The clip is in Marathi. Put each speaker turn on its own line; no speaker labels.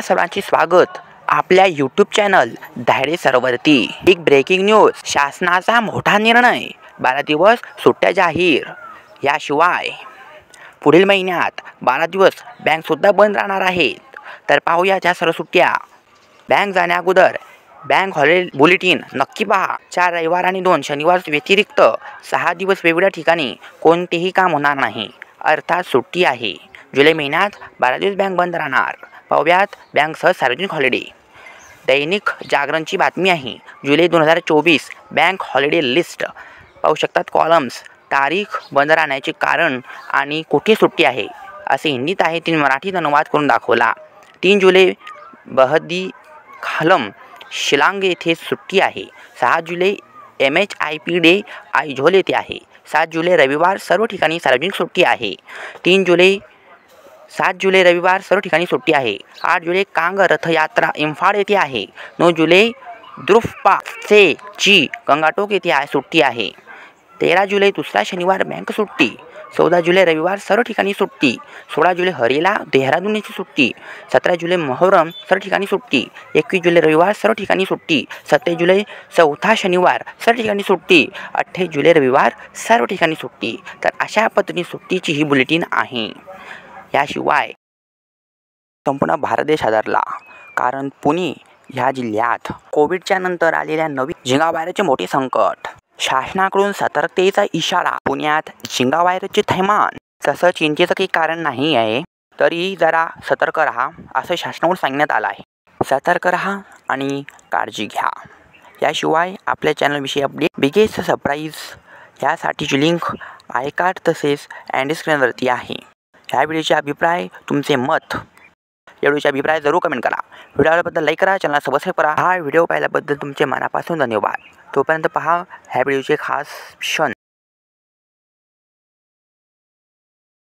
सर्वांचे स्वागत आपल्या यूट्यूब चॅनल धायडे सरवरती। एक ब्रेकिंग न्यूज, शासनाचा मोठा निर्णय, 12 दिवस सुट्ट्या जाहीर। याशिवाय पुढील महिन्यात 12 दिवस बँकसुद्धा बंद राहणार आहेत। तर पाहूया त्या सर्व सुट्ट्या। बँक जाण्याअगोदर बँक हॉलिडे बुलेटिन नक्की पहा। 4 रविवार आणि 2 शनिवार व्यतिरिक्त 6 दिवस वेगवेगळ्या ठिकाणी कोणतेही काम होणार नाही, अर्थात सुट्टी आहे। जुलै महिन्यात 12 दिवस बँक बंद राहणार। पाहूयात बँकसह सार्वजनिक हॉलिडे। दैनिक जागरणची बातमी आहे। जुलै 2024 बँक हॉलिडे लिस्ट पाहू शकतात। कॉलम्स, तारीख, बंद राहण्याचे कारण आणि कुठे सुट्टी आहे असे हिंदीत आहे, तीन मराठीत अनुवाद करून दाखवला। 3 जुलै बहदी खालम शिलांग येथे सुट्टी आहे। 6 जुलै MHIP डे आयझोल येथे आहे। 7 जुलै रविवार सर्व ठिकाणी सार्वजनिक सुट्टी आहे। 7 जुलै रविवार सर्व ठिकाणी सुट्टी आहे। 8 जुलै कांग रथयात्रा इम्फाळ येथे आहे। 9 जुलै द्रुफ्पा से ची गंगाटोक येथे सुट्टी आहे। 13 जुलै दुसरा शनिवार बँक सुट्टी। 14 जुलै रविवार सर्व ठिकाणी सुट्टी। 16 जुलै हरिला देहरादून येथे सुट्टी। 17 जुलै मोहरम सर्व ठिकाणी सुट्टी। 21 जुलै रविवार सर्व ठिकाणी सुट्टी। 27 जुलै चौथा शनिवार सर्व ठिकाणी सुट्टी। 28 जुलै रविवार सर्व ठिकाणी सुट्टी। तर अशा पद्धतीने सुट्टीची ही बुलेटिन आहे। याशिवाय संपूर्ण भारत देश हादरला, कारण पुणे ह्या जिल्ह्यात कोविडच्या नंतर आलेल्या नवीन झिंगा व्हायरसचे मोठे संकट। शासनाकडून सतर्कतेचा इशारा। पुण्यात झिंगा व्हायरसचे थैमान। तसं चिंतेचं काही कारण नाही आहे, तरी जरा सतर्क राहा असं शासनाकडून सांगण्यात आलं आहे। सतर्क राहा आणि काळजी घ्या। याशिवाय आपल्या चॅनलविषयी अपडेट, बिगेस्ट सरप्राईज यासाठीची लिंक आय कार्ड तसेच एंड स्क्रीनवरती आहे। ह्या व्हिडिओचे अभिप्राय, तुमचे मत, या व्हिडिओचे अभिप्राय जरूर कमेंट करा। व्हिडिओ आवडल्याबद्दल लाईक करा, चॅनल सबस्क्राईब करा। हा व्हिडिओ पाहिल्याबद्दल तुमचे मनापासून धन्यवाद। तोपर्यंत पहा ह्या व्हिडिओचे खास क्षण।